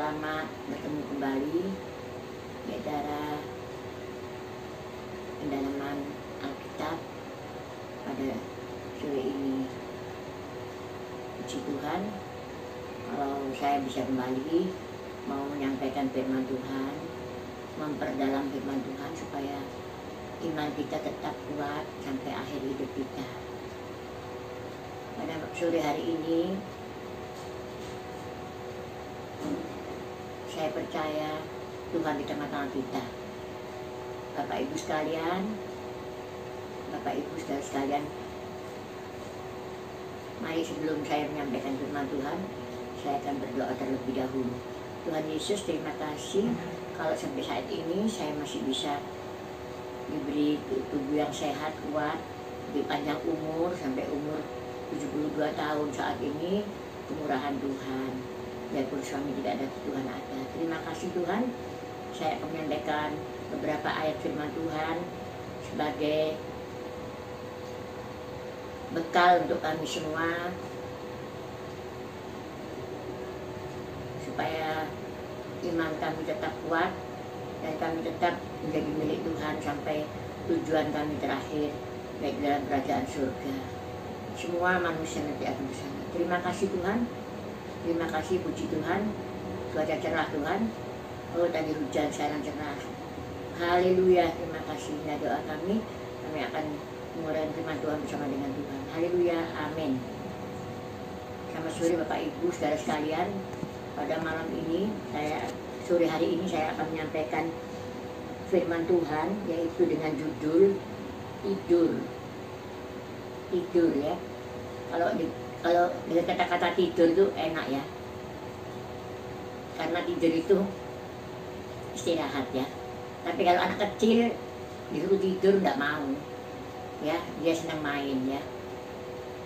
Selamat bertemu kembali di acara pendalaman Alkitab pada sore ini. Puji Tuhan, kalau saya bisa kembali mau menyampaikan firman Tuhan, memperdalam firman Tuhan supaya iman kita tetap kuat sampai akhir hidup kita. Pada sore hari ini saya percaya Tuhan di tengah-tengah kita. Bapak Ibu sekalian, Bapak Ibu saudara sekalian, mari sebelum saya menyampaikan firman Tuhan, saya akan berdoa terlebih dahulu. Tuhan Yesus, terima kasih kalau sampai saat ini saya masih bisa diberi tubuh yang sehat, kuat, lebih panjang umur sampai umur 72 tahun saat ini. Kemurahan Tuhan. Biarpun suami tidak ada, Tuhan ada. Terima kasih Tuhan. Saya akan menyampaikan beberapa ayat firman Tuhan sebagai bekal untuk kami semua, supaya iman kami tetap kuat dan kami tetap menjadi milik Tuhan sampai tujuan kami terakhir, baik dalam kerajaan surga. Semua manusia nanti akan bersama. Terima kasih Tuhan. Terima kasih, puji Tuhan. Cuaca cerah Tuhan. Oh, tadi hujan, sekarang cerah. Haleluya, terima kasih. Nah, doa kami akan menguraikan firman Tuhan bersama dengan Tuhan. Haleluya, amin. Selamat sore Bapak Ibu saudara sekalian. Pada malam ini, sore hari ini saya akan menyampaikan firman Tuhan, yaitu dengan judul tidur. Tidur ya. Kalau dengan kata-kata tidur itu enak ya, karena tidur itu istirahat ya. Tapi kalau anak kecil disuruh tidur nggak mau ya, dia senang main ya.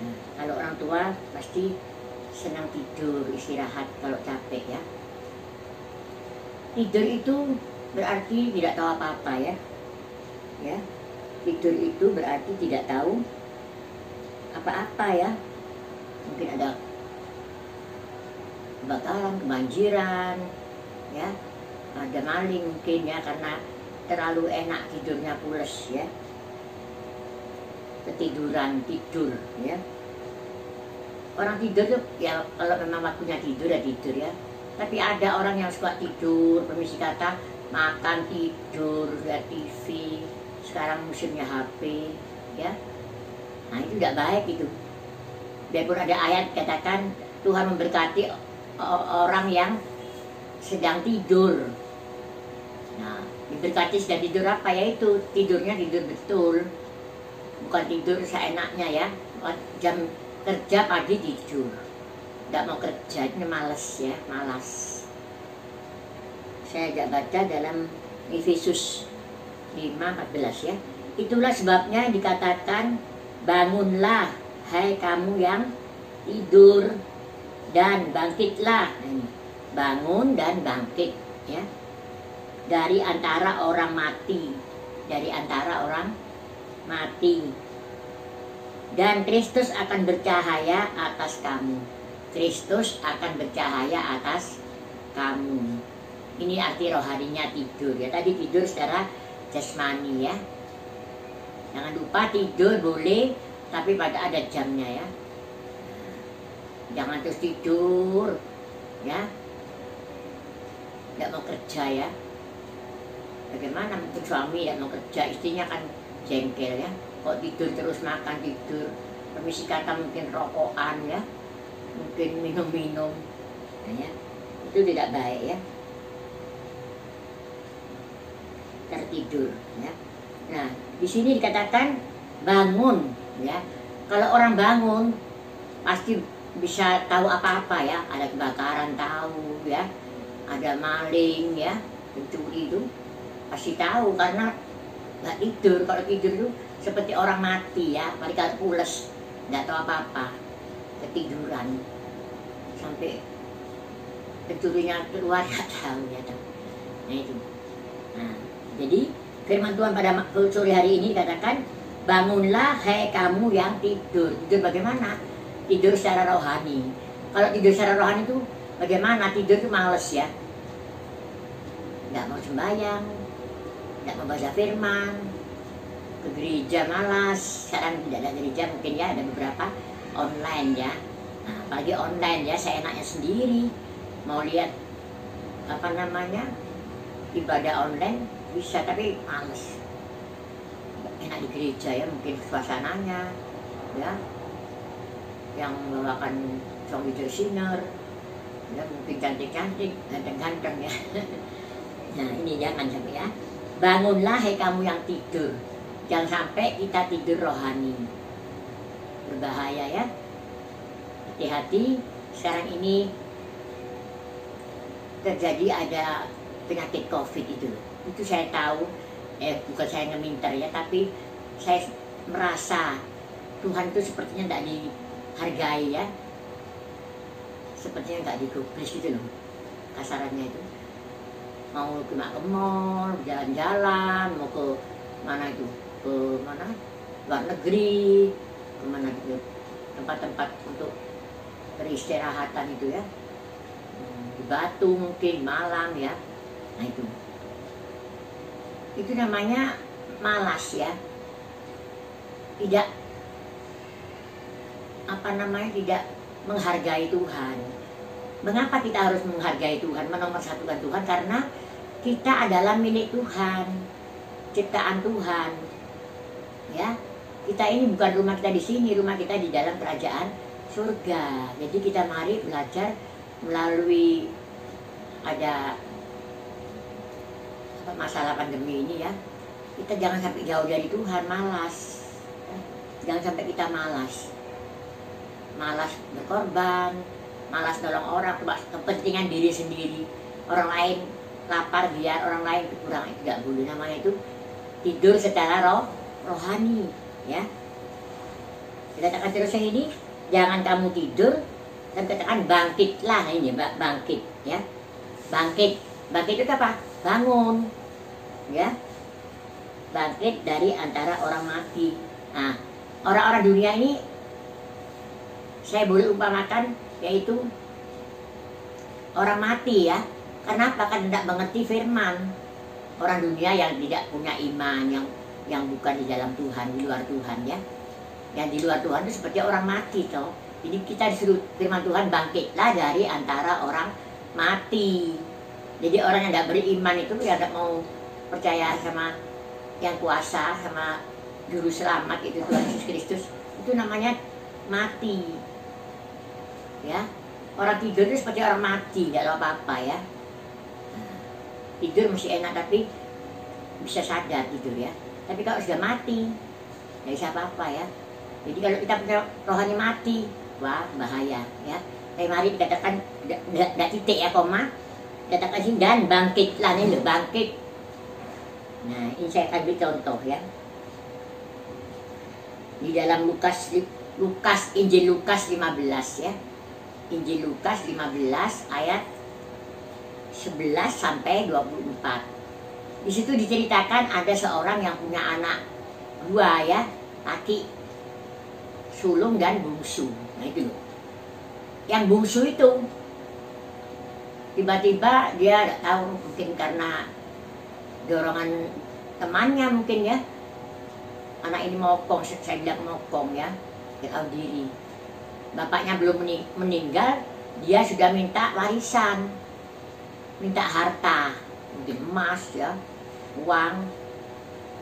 Nah, kalau orang tua pasti senang tidur, istirahat kalau capek ya. Tidur itu berarti tidak tahu apa-apa ya. Ya, tidur itu berarti tidak tahu apa-apa ya. Mungkin ada kebakaran, kebanjiran, ya, ada maling mungkin ya, karena terlalu enak tidurnya, pules ya, ketiduran, tidur ya. Orang tidur tuh ya, kalau memang waktunya tidur ya tidur ya. Tapi ada orang yang suka tidur, permisi kata, makan tidur, lihat TV, sekarang musimnya HP ya. Nah itu tidak baik itu. Biarpun ada ayat katakan Tuhan memberkati orang yang sedang tidur. Nah, diberkati sedang tidur apa? Yaitu tidurnya tidur betul, bukan tidur seenaknya ya. Jam kerja pagi tidur, tidak mau kerja, ini malas ya, malas. Saya agak baca dalam Efesus 5:14 ya. Itulah sebabnya dikatakan, bangunlah hai kamu yang tidur, dan bangkitlah. Bangun dan bangkit ya, dari antara orang mati, dari antara orang mati, dan Kristus akan bercahaya atas kamu. Kristus akan bercahaya atas kamu. Ini arti rohaninya tidur ya. Tadi tidur secara jasmani ya. Jangan lupa tidur boleh, tapi pada ada jamnya ya. Jangan terus tidur ya, tidak mau kerja ya. Bagaimana mungkin suami tidak mau kerja, istrinya kan jengkel ya. Kok tidur terus, makan tidur, permisi kata mungkin rokokan ya, mungkin minum-minum ya. Itu tidak baik ya, tertidur ya. Nah di sini dikatakan bangun ya. Kalau orang bangun pasti bisa tahu apa-apa ya. Ada kebakaran tahu ya, ada maling ya, pencuri itu pasti tahu karena nggak tidur. Kalau tidur itu seperti orang mati ya, mereka pules, nggak tahu apa-apa, ketiduran sampai pencurinya keluar nggak tahu ya. Nah itu. Nah jadi firman Tuhan pada sore hari ini katakan, bangunlah hai kamu yang tidur. Tidur bagaimana? Tidur secara rohani. Kalau tidur secara rohani itu bagaimana? Tidur itu males ya. nggak mau sembahyang, nggak mau baca firman, ke gereja malas. Sekarang tidak ada gereja, mungkin ya ada beberapa online ya. Nah, apalagi online ya, saya enaknya sendiri. Mau lihat apa namanya ibadah online bisa, tapi males. Enak di gereja ya, mungkin suasananya ya, yang membawakan song leader singer ya, mungkin cantik-cantik, ganteng-ganteng ya. Nah ini jangan sampai ya. Bangunlah hai kamu yang tidur, jangan sampai kita tidur rohani, berbahaya ya. Hati-hati, sekarang ini terjadi ada penyakit COVID itu saya tahu, bukan saya ngeminter ya, tapi saya merasa Tuhan itu sepertinya tidak dihargai ya, sepertinya nggak digubris gitu loh, kasarannya itu. Mau ke mall, jalan-jalan, mau ke mana itu, ke mana, luar negeri, ke mana gitu, tempat-tempat untuk peristirahatan itu ya, di Batu mungkin, Malang ya. Nah itu namanya malas ya, tidak apa namanya, tidak menghargai Tuhan. Mengapa kita harus menghargai Tuhan, menomorsatukan Tuhan? Karena kita adalah milik Tuhan, ciptaan Tuhan ya. Kita ini bukan rumah kita di sini, rumah kita di dalam kerajaan surga. Jadi kita mari belajar melalui ada masalah pandemi ini ya, kita jangan sampai jauh dari Tuhan, malas. Jangan sampai kita malas berkorban, malas nolong orang, kepentingan diri sendiri. Orang lain lapar biar orang lain kekurangan, itu tidak boleh. Namanya itu tidur secara rohani ya. Kita katakan terus yang ini, jangan kamu tidur, dan katakan bangkitlah. Nah ini bangkit ya, bangkit itu apa? Bangun ya, bangkit dari antara orang mati. Nah, orang-orang dunia ini saya boleh umpamakan yaitu orang mati ya. Kenapa? Kan tidak mengerti firman. Orang dunia yang tidak punya iman, yang bukan di dalam Tuhan, di luar Tuhan ya. Yang di luar Tuhan itu seperti orang mati toh. Jadi kita disuruh firman Tuhan, bangkitlah dari antara orang mati. Jadi orang yang tidak beriman itu ya tidak mau percaya sama yang kuasa, sama juru selamat itu Tuhan Yesus Kristus, itu namanya mati ya. Orang tidur itu seperti orang mati, tidak tahu apa-apa ya. Tidur masih enak, tapi bisa sadar tidur ya. Tapi kalau sudah mati, tidak bisa apa-apa ya. Jadi kalau kita punya rohani mati, wah bahaya ya. Tapi mari dikatakan, tidak titik ya, koma, katakan sini, dan bangkitlah. Ini loh, bangkit. Nah ini saya akan beri contoh ya. Di dalam Injil Lukas 15 ya. Injil Lukas 15 ayat 11 sampai 24. Di situ diceritakan ada seorang yang punya anak dua ya, laki, sulung dan bungsu. Nah itu loh. Yang bungsu itu tiba-tiba dia tidak tahu, mungkin karena dorongan temannya mungkin ya. Anak ini mokong, saya bilang mokong ya, tidak tahu diri. Bapaknya belum meninggal, dia sudah minta warisan, minta harta, mungkin emas ya, uang.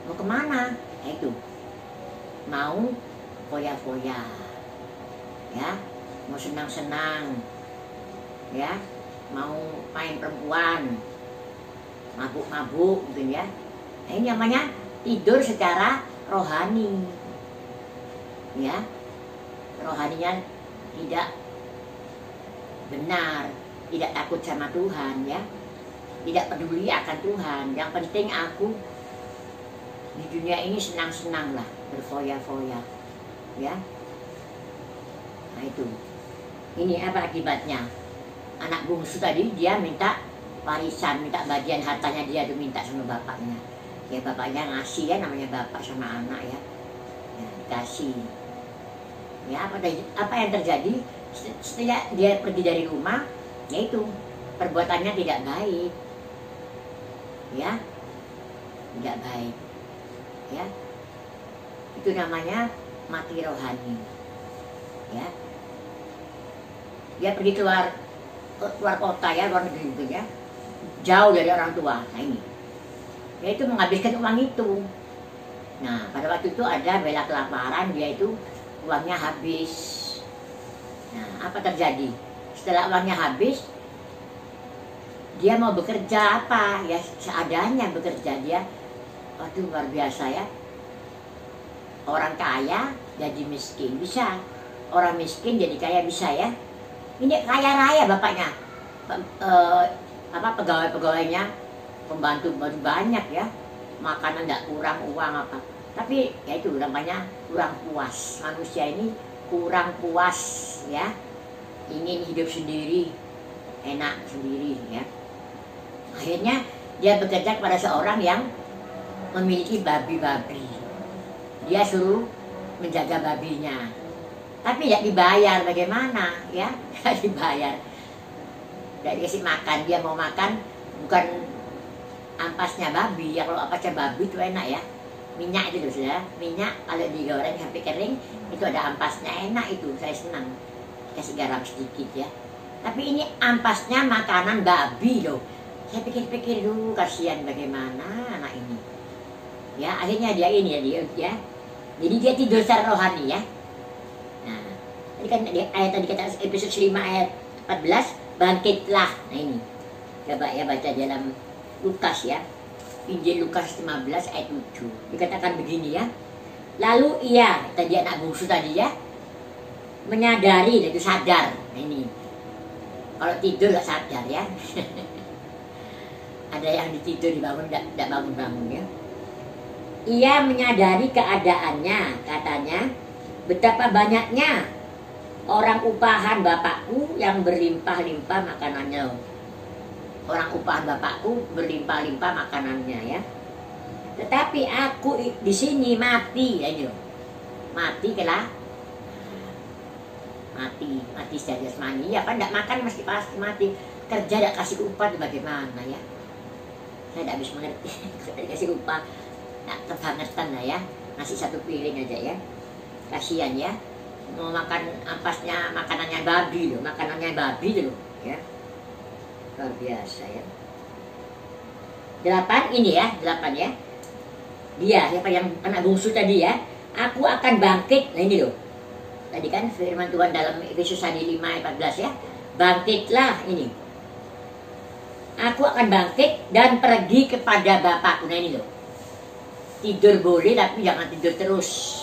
Mau kemana? Nah itu, mau foya-foya ya, mau senang-senang ya, mau main perempuan, mabuk-mabuk mungkin ya. Nah ini namanya tidur secara rohani ya. Rohaninya tidak benar, tidak takut sama Tuhan ya, tidak peduli akan Tuhan. Yang penting aku di dunia ini senang-senang lah, berfoya-foya ya. Nah itu, ini apa akibatnya? Anak bungsu tadi dia minta warisan, minta bagian hartanya, dia tuh minta sama bapaknya. Ya bapaknya ngasih ya, namanya bapak sama anak ya, kasih. Ya apa yang terjadi setelah dia pergi dari rumah, yaitu perbuatannya tidak baik ya, tidak baik, ya. Itu namanya mati rohani, ya. Dia pergi keluar kota ya, luar negeri gitu ya, jauh dari orang tua. Nah ini, dia itu menghabiskan uang itu. Nah pada waktu itu ada bela kelaparan, dia itu uangnya habis. Nah apa terjadi? Setelah uangnya habis, dia mau bekerja apa? Ya seadanya bekerja dia. Waduh luar biasa ya. Orang kaya jadi miskin bisa, orang miskin jadi kaya bisa ya. Ini kaya raya bapaknya, pegawai-pegawainya, pembantu banyak ya, makanan tidak kurang, uang apa. Tapi ya itu namanya kurang puas. Manusia ini kurang puas ya, ingin hidup sendiri, enak sendiri ya. Akhirnya dia bekerja kepada seorang yang memiliki babi-babi. Dia suruh menjaga babinya, tapi tidak dibayar. Bagaimana ya? Tidak dibayar, tidak dikasih makan. Dia mau makan bukan ampasnya babi ya. Kalau ampasnya babi itu enak ya, minyak itu loh ya. Minyak kalau digoreng sampai kering itu ada ampasnya, enak itu, saya senang. Kasih garam sedikit ya. Tapi ini ampasnya makanan babi loh. Saya pikir-pikir dulu, kasihan bagaimana anak ini. Ya akhirnya dia ini ya. Jadi dia tidur secara rohani ya. Nah, tadi kan ayat tadi kata episode 5 ayat 14, bangkitlah. Nah ini, coba ya baca dalam Lukas ya, Injil Lukas 15 ayat 7. Dikatakan begini ya. Lalu ia, tadi anak bungsu tadi ya, menyadari, itu sadar. Nah ini, kalau tidur gak sadar ya. Ada yang ditidur dibangun, tidak bangun-bangun ya. Ia menyadari keadaannya, katanya, betapa banyaknya orang upahan bapakku yang berlimpah-limpah makanannya. Orang upahan bapakku berlimpah-limpah makanannya ya. Tetapi aku di sini mati, ya itu. Mati kelah. Mati secara jasmani. Ya kan tidak makan pasti mati. Kerja tidak kasih upah bagaimana ya? Saya tidak bisa mengerti. Tidak dikasih upah. Nah, kebangetan lah ya, nasi satu piring aja ya, kasihan ya, mau makan ampasnya makanannya babi loh, loh ya, luar biasa ya. 8 ini ya, 8 ya, dia siapa yang anak bungsu tadi ya, aku akan bangkit. Nah ini loh, tadi kan firman Tuhan dalam Efesus 5 ayat 14 ya, bangkitlah ini, aku akan bangkit dan pergi kepada Bapakku. Nah ini loh, tidur boleh tapi jangan tidur terus.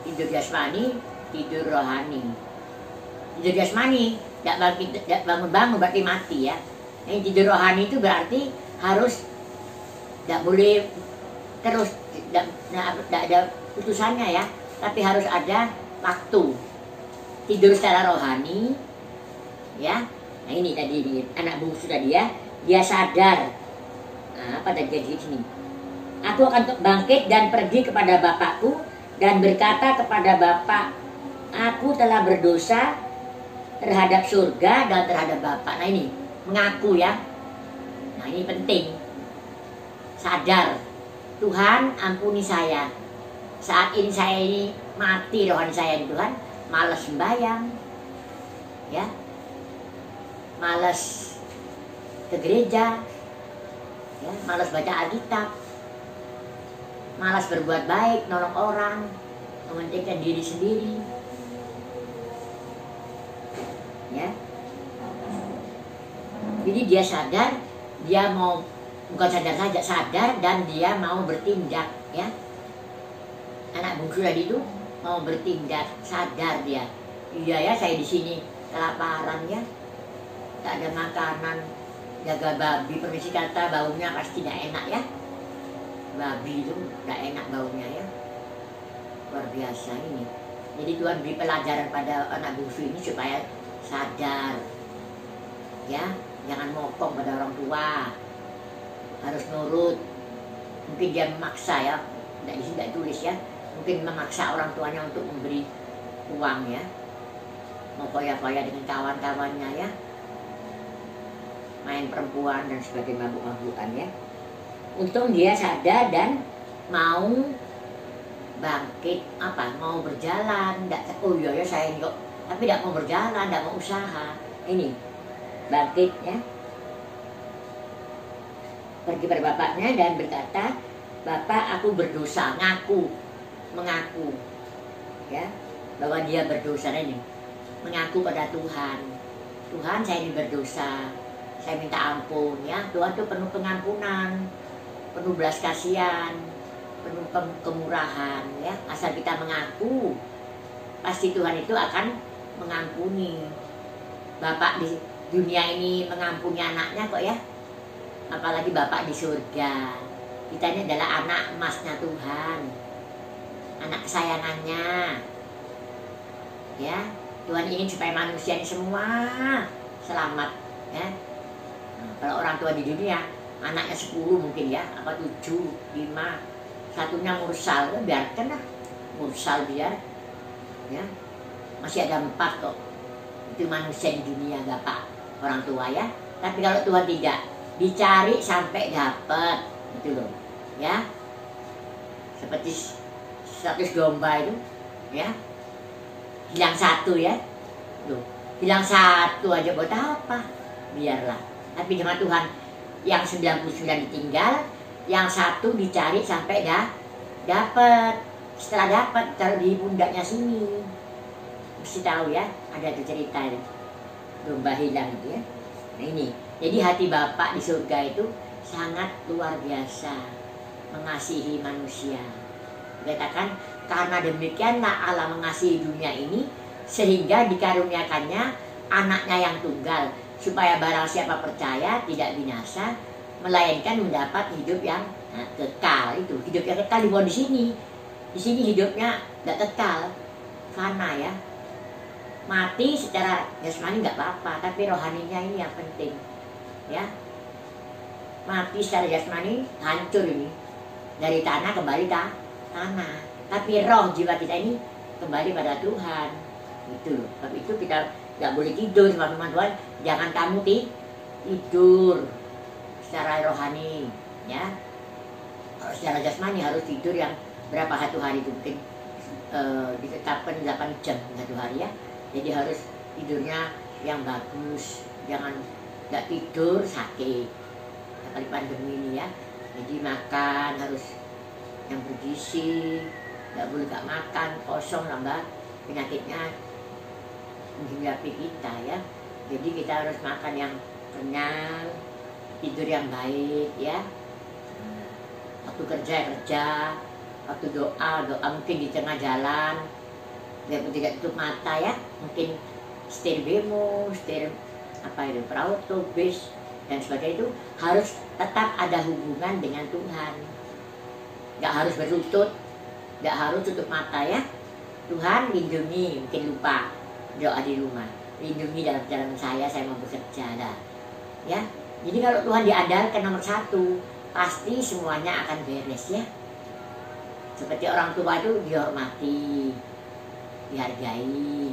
Tidur jasmani, tidur rohani. Tidur jasmani, tidak bangun-bangun berarti mati ya. Ini tidur rohani itu berarti harus tidak boleh terus, tidak ada putusannya ya. Tapi harus ada waktu. Tidur secara rohani, ya. Nah ini tadi anak bungsu tadi ya, dia sadar. Nah, apa tadi di sini? Aku akan bangkit dan pergi kepada Bapakku dan berkata kepada Bapak, aku telah berdosa terhadap surga dan terhadap Bapak. Nah ini, mengaku ya. Nah ini penting. Sadar, Tuhan ampuni saya. Saat ini saya ini mati rohani saya di Tuhan, malas sembahyang. Ya. Malas ke gereja. Ya, malas baca Alkitab. Malas berbuat baik, nolong orang, mementingkan diri sendiri, ya. Jadi dia sadar, dia mau, bukan sadar saja, sadar dan dia mau bertindak, ya. Anak bungsu tadi itu mau bertindak, sadar dia. Iya ya, saya di sini kelaparan ya, tak ada makanan, jaga babi, permisi kata baunya pasti tidak enak ya. Babi itu tidak enak baunya ya, luar biasa ini. Jadi Tuhan beri pelajaran pada anak bungsu ini supaya sadar ya, jangan mokong pada orang tua, harus nurut. Mungkin dia memaksa ya, tidak di sini tidak tulis ya, mungkin memaksa orang tuanya untuk memberi uang ya, mau foya-foya dengan kawan-kawannya ya. main perempuan dan sebagai mabuk-mabukan ya. Untung dia sadar dan mau bangkit, mau berjalan, oh iya ya saya kok, tapi tidak mau berjalan, tidak mau usaha. Ini bangkit ya, pergi pada bapaknya dan berkata, "Bapak, aku berdosa." Mengaku ya bahwa dia berdosa. Ini mengaku pada Tuhan, "Tuhan, saya ini berdosa, saya minta ampun ya." Tuhan itu penuh pengampunan, penuh belas kasihan, penuh kemurahan ya. Asal kita mengaku, pasti Tuhan itu akan mengampuni. Bapak di dunia ini mengampuni anaknya kok ya, apalagi Bapak di surga. Kita ini adalah anak emasnya Tuhan, anak kesayangannya ya. Tuhan ingin supaya manusia ini semua selamat ya. Nah, kalau orang tua di dunia anaknya 10 mungkin ya, 7, 5, satunya mursal, biarkan lah mursal biar ya, masih ada 4 kok. Itu manusia di dunia Bapak orang tua ya. Tapi kalau Tuhan tidak, dicari sampai dapat gitu loh ya. Seperti 100 domba itu ya, hilang 1 ya. Tuh, hilang 1 aja buat apa? Biarlah. Tapi sama Tuhan yang 99 ditinggal, yang 1 dicari sampai dapat. Setelah dapat, taruh di pundaknya sini. Mesti tahu ya, ada tuh cerita itu, domba hilang itu ya. Nah ini, jadi hati Bapak di surga itu sangat luar biasa, mengasihi manusia. Dikatakan, karena demikianlah Allah mengasihi dunia ini, sehingga dikaruniakannya anaknya yang tunggal, supaya barang siapa percaya tidak binasa, melainkan mendapat hidup yang kekal. Itu hidup yang kekal dibuat di sini. Di sini hidupnya nggak kekal, fana ya. Mati secara jasmani nggak apa-apa, tapi rohaninya ini yang penting ya. Mati secara jasmani hancur ini, dari tanah kembali tanah, tapi roh jiwa kita ini kembali pada Tuhan. Itu loh. Tapi itu kita nggak boleh tidur sama firman Tuhan. Jangan kamu tidur secara rohani ya. Kalau secara jasmani harus tidur yang berapa satu hari itu, mungkin ditetapkan 8 jam satu hari ya. Jadi harus tidurnya yang bagus, jangan nggak tidur sakit. Apalagi pandemi ini ya. Jadi makan harus yang bergizi, nggak boleh nggak makan kosong, lambat penyakitnya menghinggapi kita ya. Jadi kita harus makan yang kenyang, tidur yang baik ya. Waktu kerja, waktu doa mungkin di tengah jalan, biarpun tidak tutup mata ya, mungkin setir bemo, setir perauto, bis dan sebagainya, itu harus tetap ada hubungan dengan Tuhan. Nggak harus berlutut, nggak harus tutup mata ya. Tuhan lindungi, mungkin lupa doa di rumah, lindungi dalam perjalanan saya mau bekerja dah ya. Jadi kalau Tuhan diandalkan nomor 1, pasti semuanya akan beres ya. Seperti orang tua itu dihormati, dihargai,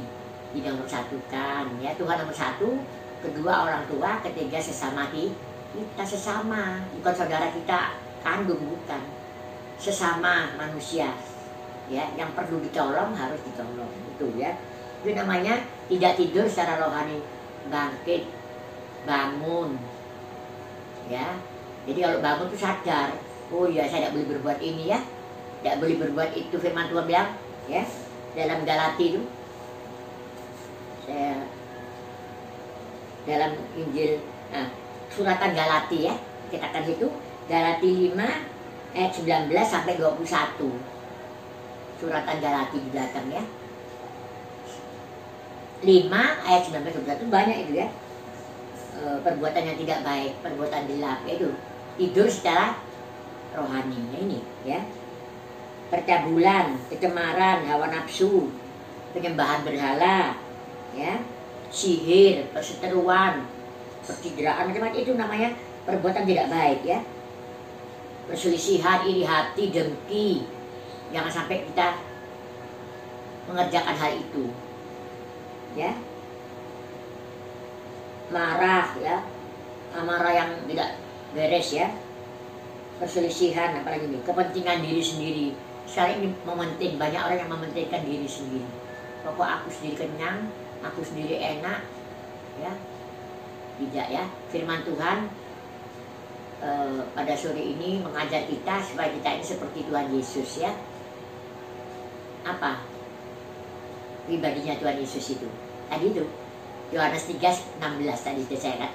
nomor 1-kan ya. Tuhan nomor 1, kedua orang tua, ketiga sesama kita, sesama, bukan saudara kita kandung, bukan, sesama manusia ya, yang perlu ditolong harus ditolong, itu ya. Itu namanya tidak tidur secara rohani, bangkit, bangun ya. Jadi kalau bangun itu sadar, oh ya saya tidak boleh berbuat ini ya, tidak boleh berbuat itu. Firman Tuhan bilang ya dalam Galati itu, saya dalam Injil suratan Galati ya, kita akan itu Galati 5 ayat 19 sampai 21. Suratan Galati di belakang ya, 5 ayat 19 sampai 21 banyak itu ya. Perbuatan yang tidak baik, perbuatan gelap, yaitu tidur secara rohaninya ini ya. Percabulan, kecemaran, hawa nafsu, penyembahan berhala ya, sihir, perseteruan, percideraan, macam-macam, itu namanya perbuatan tidak baik ya. Perselisihan, iri hati, dengki, jangan sampai kita mengerjakan hal itu ya. Marah ya, amarah yang tidak beres ya, perselisihan, apalagi ini kepentingan diri sendiri. Sekarang ini mementing, banyak orang yang mementingkan diri sendiri. Pokok aku sendiri kenyang, aku sendiri enak, ya. Tidak ya. Firman Tuhan pada sore ini mengajar kita supaya kita ini seperti Tuhan Yesus ya. Apa pribadinya Tuhan Yesus itu? Tadi itu Yohanes 3:16 tadi saya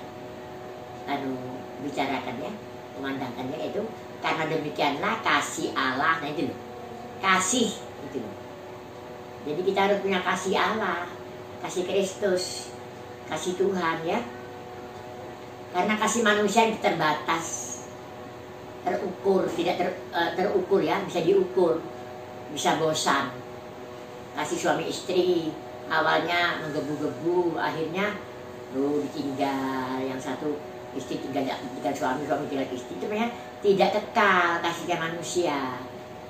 bicarakan ya, memandangkannya itu karena demikianlah kasih Allah. Nah itu loh, kasih itu loh. Jadi kita harus punya kasih Allah, kasih Kristus, kasih Tuhan ya. Karena kasih manusia yang terbatas, terukur, tidak terukur ya, bisa diukur, bisa bosan. Kasih suami istri awalnya menggebu-gebu, akhirnya ditinggal, yang satu istri tinggal suami, suami tinggal istri. Itu namanya tidak kekal kasihnya manusia.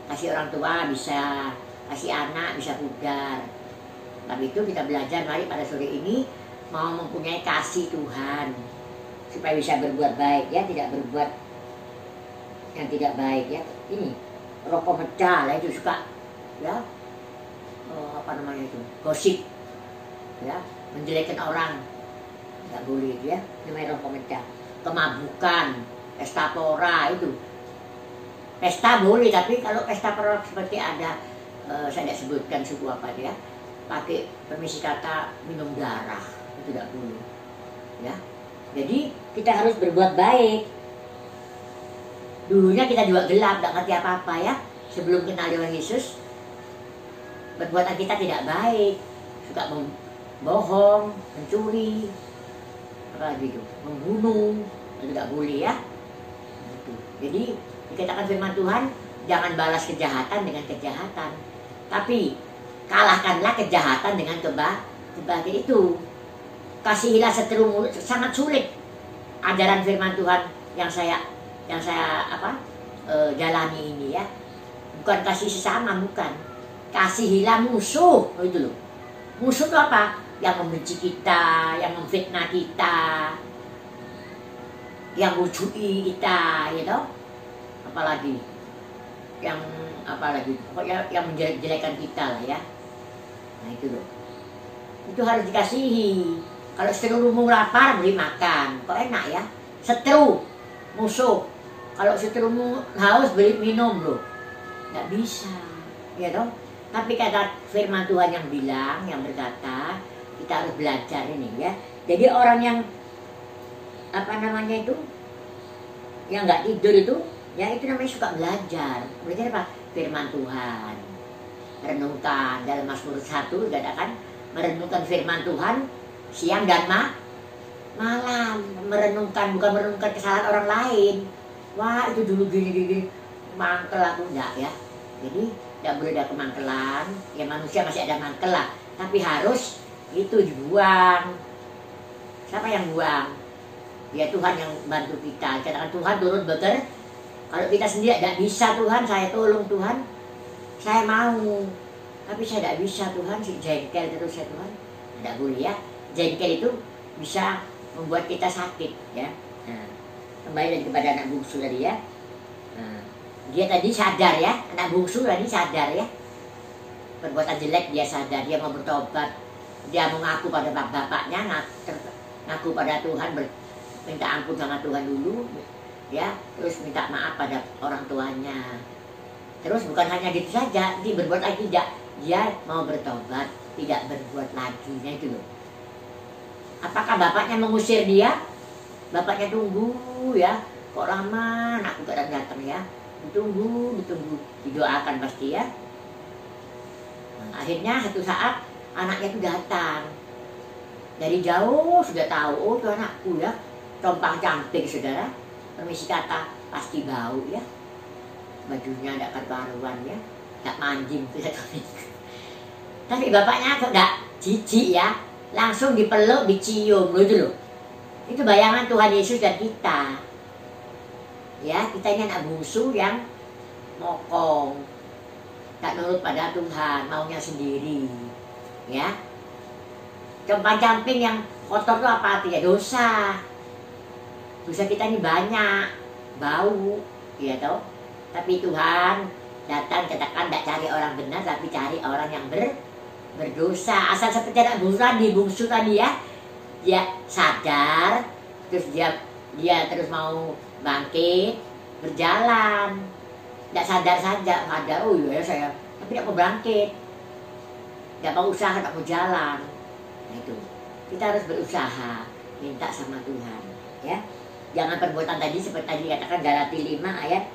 Kasih orang tua bisa, kasih anak bisa pudar. Tapi itu kita belajar, mari pada sore ini mau mempunyai kasih Tuhan supaya bisa berbuat baik ya, tidak berbuat yang tidak baik ya. Ini rokok pecah lah itu suka ya, apa namanya itu, gosip ya, menjelekkan orang, nggak boleh itu ya, namanya rokok pecah. Kemabukan, pesta pora itu, pesta boleh, tapi kalau pesta pora seperti ada saya tidak sebutkan suku apa dia, pakai permisi kata minum darah, itu tidak boleh ya. Jadi kita harus berbuat baik. Dulunya kita juga gelap, tidak ngerti apa-apa ya. Sebelum kenal Tuhan Yesus, perbuatan kita tidak baik, suka bohong, mencuri, apa gitu, membunuh, itu tidak boleh ya. Jadi dikatakan firman Tuhan, jangan balas kejahatan dengan kejahatan, tapi kalahkanlah kejahatan dengan kebaikan itu. Kasihilah seteru mulut, sangat sulit ajaran firman Tuhan yang saya jalani ini ya. Bukan kasih sesama, bukan. Kasihilah musuh, itu loh. Musuh itu apa? Yang membenci kita, yang memfitnah kita, yang mencuri kita, ya toh. Apalagi yang pokoknya yang menjelek-jelekan kita lah ya. Nah itu loh. Itu harus dikasihi. Kalau seterumu lapar, beri makan. Kok enak ya? Seteru, musuh. Kalau seterumu haus, beri minum loh. Nggak bisa, ya dong. Tapi kata firman Tuhan yang bilang, yang berkata, kita harus belajar ini ya. Jadi orang yang yang nggak tidur itu, ya itu namanya suka belajar. Belajar apa? Firman Tuhan. Renungkan dalam Mazmur 1 dikatakan merenungkan firman Tuhan siang dan malam, merenungkan, bukan merenungkan kesalahan orang lain. Wah itu dulu gini, mangkel aku, enggak ya. Jadi tidak boleh ada kemangkelan. Ya manusia masih ada mangkel lah, tapi harus itu dibuang. Siapa yang buang? Ya Tuhan yang bantu kita. Katakan Tuhan turut bekerja. Kalau kita sendiri tidak bisa, Tuhan saya tolong Tuhan, saya mau, tapi saya tidak bisa Tuhan, si jengkel terus ya Tuhan. Tidak boleh ya. Jengkel itu bisa membuat kita sakit ya. Nah, kembali lagi kepada anak bungsu tadi ya. Nah, dia tadi sadar ya, anak bungsu tadi sadar ya, perbuatan jelek dia sadar, dia mau bertobat, dia mengaku pada bapaknya, ngaku pada Tuhan, minta ampun sama Tuhan dulu ya, terus minta maaf pada orang tuanya. Terus bukan hanya gitu saja, dia berbuat lagi, dia mau bertobat, tidak berbuat lagi, nah itu loh. Apakah bapaknya mengusir dia? Bapaknya tunggu ya, kok lama anakku gak datang ya, ditunggu, didoakan pasti ya. Nah, akhirnya satu saat anaknya itu datang dari jauh, sudah tahu, oh itu anakku ya, compang camping saudara, permisi kata pasti bau ya, bajunya tidak karuan ya, tidak manjing tapi bapaknya kok tidak jijik ya, langsung dipeluk, dicium gitu loh. Itu bayangan Tuhan Yesus dan kita ya. Kita ini anak bungsu yang mokong, tak nurut pada Tuhan, maunya sendiri ya. Compang-camping yang kotor itu apa artinya? Dosa. Dosa kita ini banyak, bau, ya toh. Tapi Tuhan datang katakan tidak cari orang benar, tapi cari orang yang berdosa. Asal seperti anak bungsu tadi ya, dia sadar, terus dia terus mau bangkit, berjalan. Tidak sadar saja, sadar, oh iya saya, tapi tidak mau bangkit, tidak mau usaha, tidak mau jalan. Nah itu, kita harus berusaha, minta sama Tuhan, ya. Jangan perbuatan tadi seperti tadi katakan Galati 5 ayat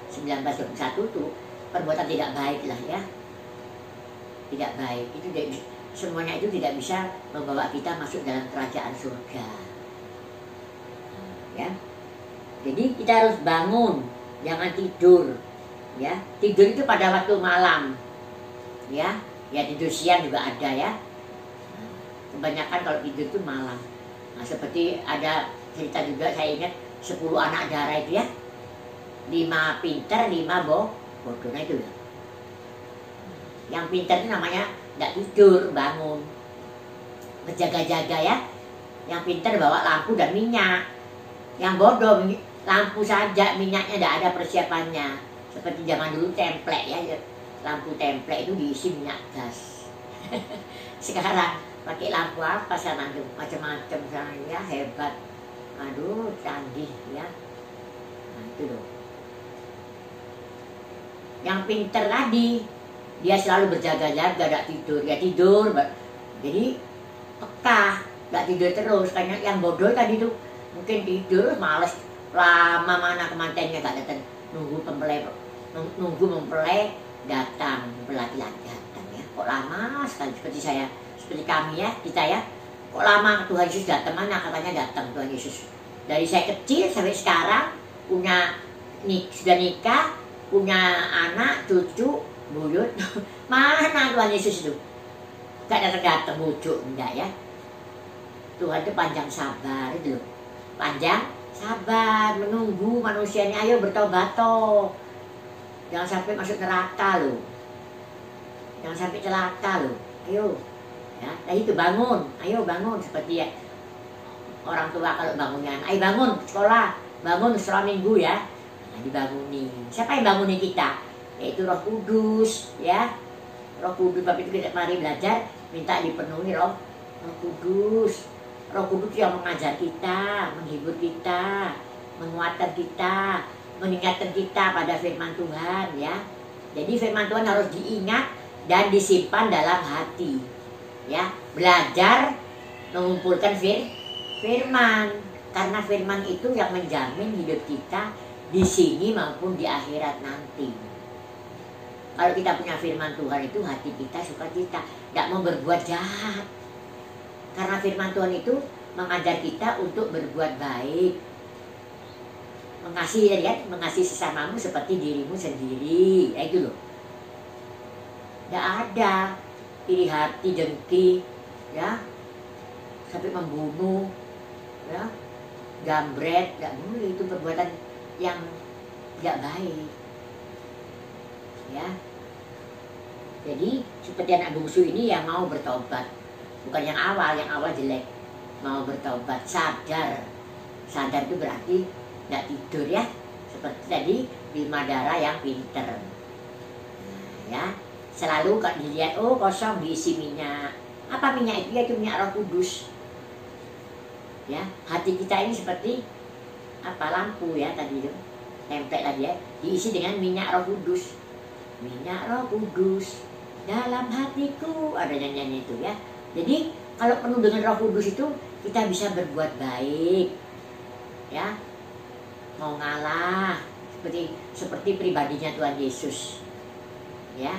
19-21 tuh, perbuatan tidak baik lah ya, tidak baik. Itu semuanya itu tidak bisa membawa kita masuk dalam kerajaan surga, ya. Jadi kita harus bangun, jangan tidur, ya. Tidur itu pada waktu malam, ya. Ya tidur siang juga ada ya. Kebanyakan kalau tidur itu malam. Nah seperti ada cerita juga saya ingat 10 anak darah itu ya, 5 pinter, 5 bodoh. Nah itu ya. Yang pinter itu namanya tidak tidur, bangun, berjaga-jaga ya. Yang pinter bawa lampu dan minyak. Yang bodoh lampu saja, minyaknya tidak ada persiapannya. Seperti zaman dulu templek ya, lampu templek itu diisi minyak gas. Sekarang pakai lampu apa sana tuh, macam-macam sana ya, hebat. Aduh, canggih ya. Nah itu loh. Yang pinter tadi, dia selalu berjaga-jaga, tidak tidur, ya tidur. Jadi peka, tidak tidur terus. Karena yang bodoh tadi tuh mungkin tidur, males, lama mana kemantennya gak datang, nunggu mempelai datang, laki-laki datang ya. Kok lama sekali, seperti kami ya, kita ya. Kok lama Tuhan Yesus datang, mana katanya datang Tuhan Yesus. Dari saya kecil sampai sekarang sudah nikah, punya anak, cucu, buyut. Mana Tuhan Yesus itu? Gak datang bujuk, enggak ya. Tuhan itu panjang sabar itu loh. Panjang sabar menunggu manusia ini, ayo bertobat toh. Jangan sampai masuk neraka loh. Jangan sampai celaka loh. Ayo. Ya, nah itu bangun, ayo bangun seperti ya orang tua kalau bangunnya, ayo bangun sekolah, bangun setelah minggu ya. Nah, dibangunin. Siapa yang bangunin kita? Yaitu Roh Kudus ya. Roh Kudus, tapi itu kita mari belajar, minta dipenuhi Roh Kudus. Roh Kudus yang mengajar kita, menghibur kita, menguatkan kita, mengingatkan kita pada firman Tuhan ya. Jadi firman Tuhan harus diingat dan disimpan dalam hati ya. Belajar mengumpulkan firman, karena firman itu yang menjamin hidup kita di sini maupun di akhirat nanti. Kalau kita punya firman Tuhan itu hati kita sukacita, tidak mau berbuat jahat. Karena firman Tuhan itu mengajar kita untuk berbuat baik, mengasihi, lihat, mengasihi sesamamu seperti dirimu sendiri, ya itu loh. Tidak ada iri hati, dengki, ya, sampai membunuh, ya, gambret, tidak boleh, itu perbuatan yang tidak baik, ya. Jadi seperti anak bungsu ini yang mau bertobat, bukan yang awal jelek, mau bertobat, sadar itu berarti tidak tidur ya, seperti tadi 5 darah yang pinter, nah, ya. Selalu kalau dilihat, oh kosong, diisi minyak. Apa minyak itu? Yaitu minyak Roh Kudus. Ya, hati kita ini seperti apa, lampu ya tadi itu, template tadi ya, diisi dengan minyak Roh Kudus. Minyak Roh Kudus dalam hatiku, ada nyanyian itu ya. Jadi kalau penuh dengan Roh Kudus itu kita bisa berbuat baik, ya, mau ngalah seperti pribadinya Tuhan Yesus, ya.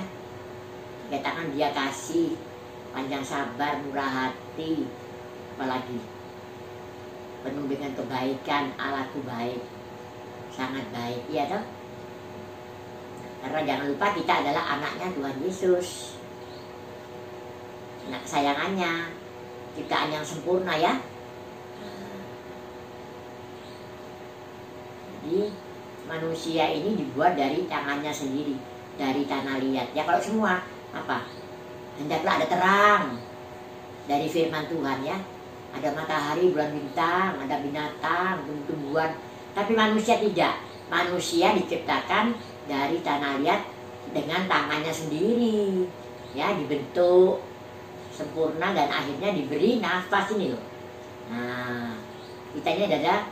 Katakan dia kasih, panjang sabar, murah hati, apalagi penuh dengan kebaikan. Allahku baik, sangat baik, ya toh. Karena jangan lupa kita adalah anaknya Tuhan Yesus, anak kesayangannya, ciptaan yang sempurna ya. Jadi manusia ini dibuat dari tangannya sendiri, dari tanah liat ya. Kalau semua apa? Hendaklah ada terang dari firman Tuhan ya. Ada matahari, bulan, bintang, ada binatang, tumbuhan. Tapi manusia tidak. Manusia diciptakan dari tanah liat dengan tangannya sendiri. Ya, dibentuk sempurna dan akhirnya diberi nafas ini loh. Nah, kita ini ada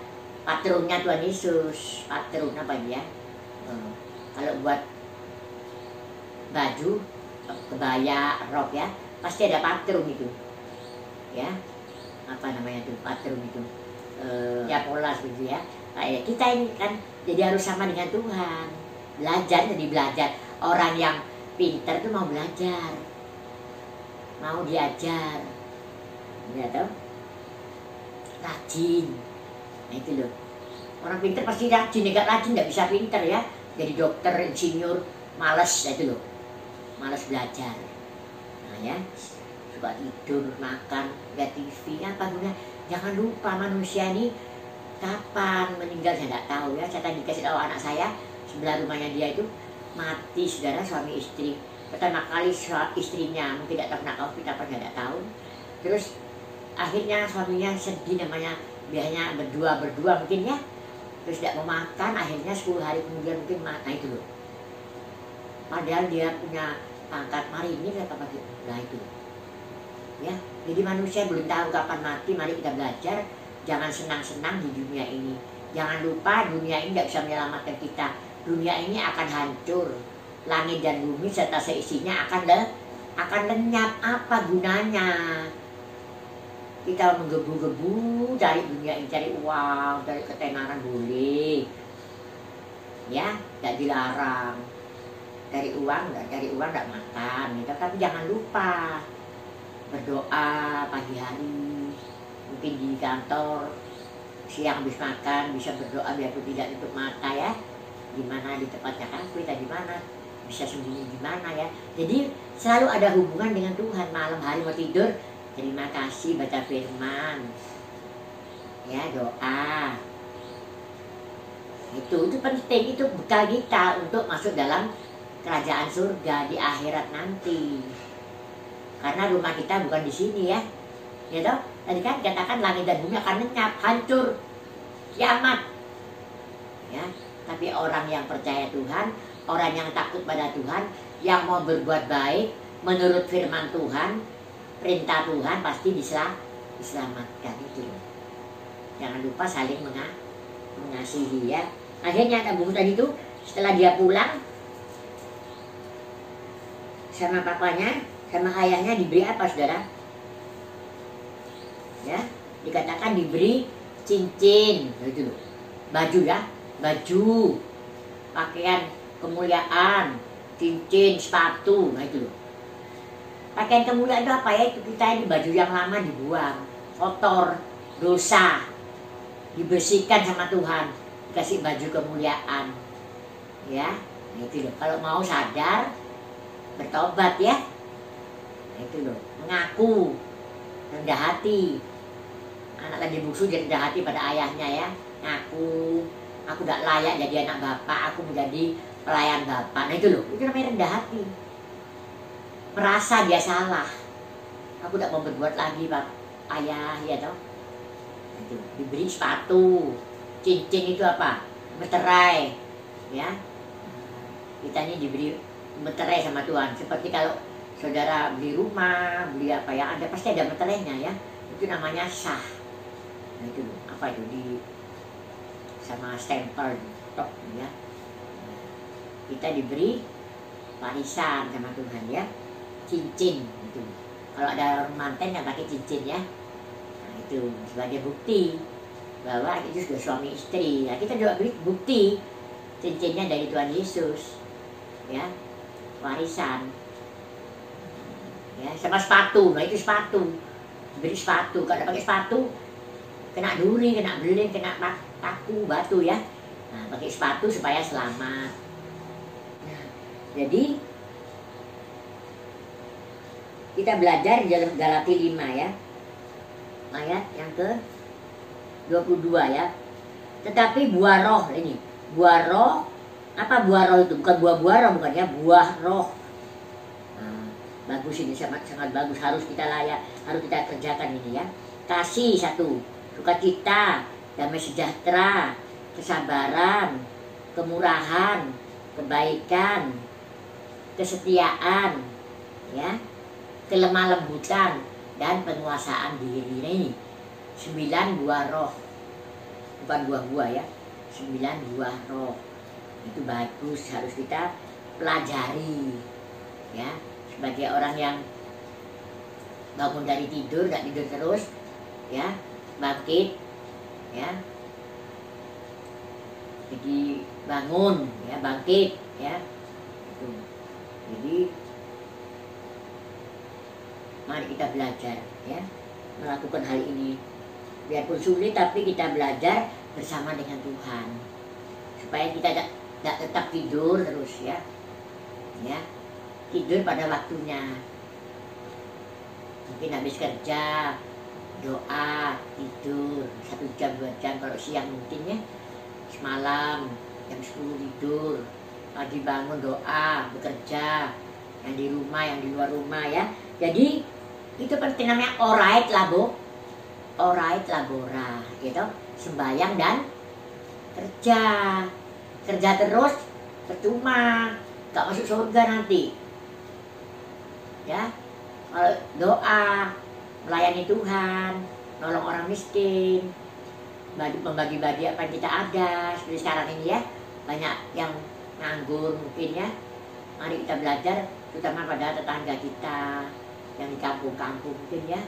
patronnya Tuhan Yesus. Patron apa ya? Kalau buat baju, kebaya, rok ya, pasti ada patron itu. Ya, apa namanya tuh patron itu? Ya pola gitu ya. Kayak kita ini kan jadi harus sama dengan Tuhan. Belajar, jadi belajar. Orang yang pintar tuh mau belajar, mau diajar, ya toh, rajin. Nah itu loh, orang pintar pasti rajin, nggak rajin nggak bisa pintar ya. Jadi dokter, insinyur, males, nah itu loh, males belajar. Nah ya, suka tidur, makan, lihat TV, apa guna? Jangan lupa manusia ini kapan meninggal saya nggak tahu ya. Saya tadi kasih tahu anak saya, sebelah rumahnya dia itu mati saudara, suami istri. Pertama kali istrinya mungkin tidak pernah COVID apa nggak tahu. Terus akhirnya suaminya sedih, namanya biasanya berdua mungkin ya. Terus tidak mau makan, akhirnya 10 hari kemudian mungkin mati itu loh. Padahal dia punya pangkat marinir apa gitu. Nah itu ya, jadi manusia belum tahu kapan mati. Mari kita belajar, jangan senang-senang di dunia ini. Jangan lupa dunia ini tidak bisa menyelamatkan kita. Dunia ini akan hancur, langit dan bumi serta seisinya akan lenyap. Apa gunanya kita menggebu-gebu cari dunia ini, cari uang, cari ketenaran boleh ya, tidak dilarang. Cari uang nggak makan gitu. Tapi jangan lupa berdoa pagi hari, mungkin di kantor siang habis makan bisa berdoa biarpun tidak tutup mata ya. Di mana, di tempatnya kafe, di mana bisa sembunyi di mana ya. Jadi selalu ada hubungan dengan Tuhan. Malam hari mau tidur, terima kasih, baca firman ya, doa. Itu penting, itu bekal kita untuk masuk dalam kerajaan surga di akhirat nanti. Karena rumah kita bukan di sini ya. Ya toh? Tadi kan katakan langit dan bumi akan lenyap, hancur, kiamat. Ya, tapi orang yang percaya Tuhan, orang yang takut pada Tuhan, yang mau berbuat baik menurut firman Tuhan, perintah Tuhan, pasti diselamatkan itu. Jangan lupa saling mengasihi ya. Akhirnya Abu tadi itu setelah dia pulang sama papanya, sama ayahnya diberi apa saudara? Ya, dikatakan diberi cincin, itu loh. Baju ya, baju, pakaian kemuliaan, cincin, sepatu, nah itu loh. Pakaian kemuliaan itu apa ya? Itu kita ini baju yang lama dibuang, kotor, dosa, dibersihkan sama Tuhan, dikasih baju kemuliaan, ya. Nah itu loh. Kalau mau sadar, bertobat ya, nah itu loh. Mengaku rendah hati. Anak lagi bungsu jadi rendah hati pada ayahnya ya. Ngaku, aku tidak layak jadi anak bapak, aku menjadi pelayan bapak. Nah itu loh, itu namanya rendah hati. Merasa dia salah, aku tidak mau berbuat lagi pak ayah ya toh. Itu diberi sepatu, cincin itu apa? Meterai ya. Kita ini diberi meterai sama Tuhan. Seperti kalau saudara beli rumah, beli apa ya, ada pasti ada meterainya ya. Itu namanya sah. Nah itu apa itu, di sama stempel top ya. Kita diberi warisan sama Tuhan ya, cincin itu. Kalau ada orang manten yang pakai cincin ya, nah itu sebagai bukti bahwa itu sudah suami istri. Nah kita juga beri bukti cincinnya dari Tuhan Yesus ya, warisan ya. Sama sepatu, nah itu sepatu, beri sepatu. Kalau pakai sepatu kena duri, kena beling, kena paku, batu ya. Nah pakai sepatu supaya selamat. Nah, jadi kita belajar di dalam Galati 5 ya, ayat yang ke 22 ya. Tetapi buah roh ini, buah roh, apa buah roh itu? Bukan buah-buah roh, bukan ya, buah roh. Nah, Bagus ini, sangat bagus, harus kita kerjakan ini ya. Kasih satu, sukacita, damai sejahtera, kesabaran, kemurahan, kebaikan, kesetiaan, ya, kelemah lembutan, dan penguasaan diri. Ini 9 buah roh, bukan buah-buah ya, 9 buah roh. Itu bagus, harus kita pelajari ya, sebagai orang yang bangun dari tidur, gak tidur terus ya, bangkit ya, jadi bangun ya, bangkit ya. Jadi mari kita belajar ya, melakukan hal ini, biarpun sulit tapi kita belajar bersama dengan Tuhan, supaya kita tidak tetap tidur terus ya, tidur pada waktunya. Mungkin habis kerja, doa, tidur 1 jam 2 jam, kalau siang mungkin ya, semalam jam 10 tidur, pagi bangun doa, bekerja, yang di rumah, yang di luar rumah ya. Jadi itu penting, namanya orait labora gitu, sembahyang dan kerja terus percuma, gak masuk surga nanti ya. Kalau doa, melayani Tuhan, nolong orang miskin, membagi-bagi apa yang kita ada. Seperti sekarang ini ya, banyak yang nganggur mungkin ya. Mari kita belajar, terutama pada tetangga kita yang di kampung-kampung mungkin ya.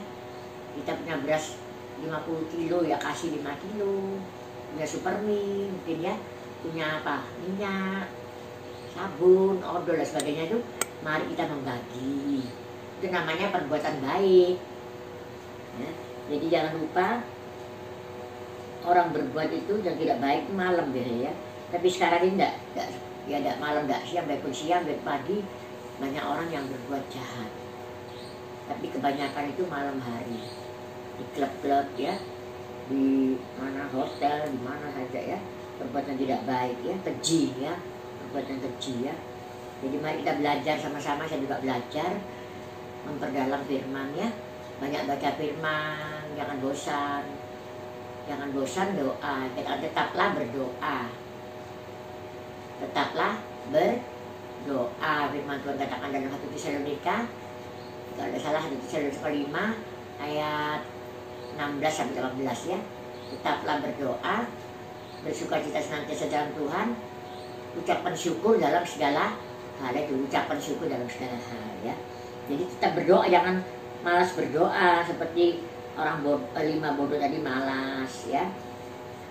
Kita punya beras 50 kilo ya, kasih 5 kilo. Punya supermi mungkin ya, punya apa, minyak, sabun, odol dan sebagainya itu. Mari kita membagi, itu namanya perbuatan baik ya. Jadi jangan lupa, orang berbuat itu yang tidak baik malam biasanya ya. Tapi sekarang ini tidak malam, tidak siang, baik pun siang, baik pagi, banyak orang yang berbuat jahat. Tapi kebanyakan itu malam hari, di klub-klub ya, di mana hotel, di mana saja ya, perbuatan tidak baik ya, keji ya, perbuatan keji ya. Jadi mari kita belajar sama-sama, saya juga belajar memperdalam firman ya, banyak baca firman, jangan bosan doa, tetaplah berdoa, firman Tuhan katakan dalam 1 Tesalonika, kalau ada salah 1 Tesalonika 5 ayat 16-18 ya, tetaplah berdoa, bersukacita senantiasa dalam Tuhan, ucapan syukur dalam segala hal. Itu ucapan syukur dalam segala hal ya. Jadi tetap berdoa, jangan malas berdoa seperti orang 5 bodoh tadi, malas ya,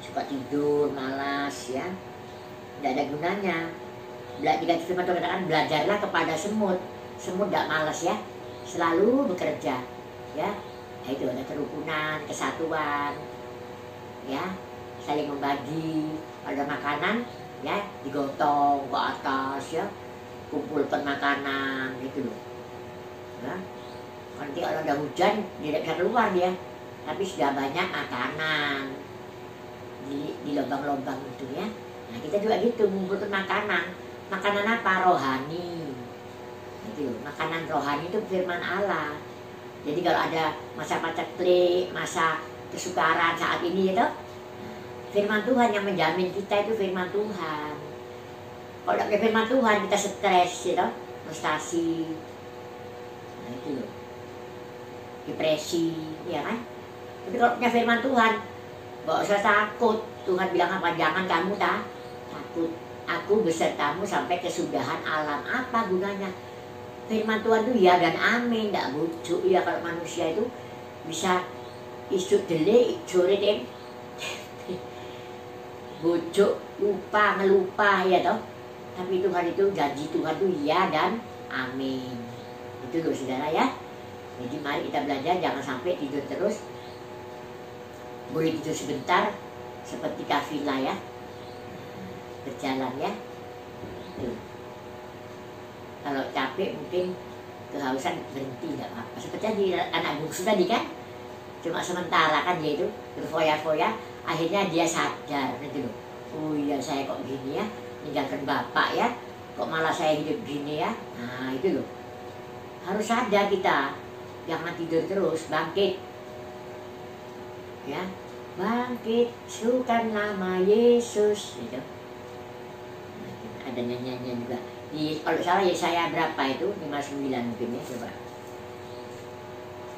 suka tidur, malas ya, tidak ada gunanya. Dikasih firman Tuhan katakan, belajarlah kepada semut tidak malas ya, selalu bekerja ya. Nah, itu ada kerukunan, kesatuan ya, saling membagi. Ada makanan ya, digotong ke atas ya, kumpulkan makanan gitu loh ya. Nanti kalau ada hujan tidak bisa keluar dia, tapi sudah banyak makanan di lubang-lubang itu ya. Nah kita juga gitu, mengumpulkan makanan apa? Rohani itu, makanan rohani itu firman Allah. Jadi kalau ada masa paceklik, masa kesukaran saat ini itu, firman Tuhan yang menjamin kita, itu firman Tuhan. Kalau tidak firman Tuhan kita stres gitu, frustasi, nah itu loh, depresi ya kan. Tapi kalau punya firman Tuhan, gak usah takut. Tuhan bilang apa? Jangan kamu takut, aku besertamu sampai kesudahan alam. Apa gunanya? Firman Tuhan itu ya dan amin, tidak bujuk ya. Kalau manusia itu bisa isuk dele, sore deh bujuk, lupa, ngelupa ya toh. Tapi Tuhan itu, janji Tuhan itu ya dan amin. Itu loh saudara ya. Jadi mari kita belajar, jangan sampai tidur terus. Boleh tidur sebentar, seperti kafilah ya, berjalan ya. Tuh. Kalau capek mungkin kehausan berhenti, tidak apa-apa. Seperti di anak bungsu tadi kan, cuma sementara kan dia itu berfoya-foya, akhirnya dia sadar gitu loh. Oh iya, saya kok gini ya, meninggalkan bapak ya, kok malah saya hidup gini ya. Nah itu loh, Harus sadar kita, jangan tidur terus, bangkit. Ya, bangkit, serukan nama Yesus. Gitu. Ada nyanyiannya juga. Kalau salah Yesaya berapa itu? 59 mungkin ya, coba.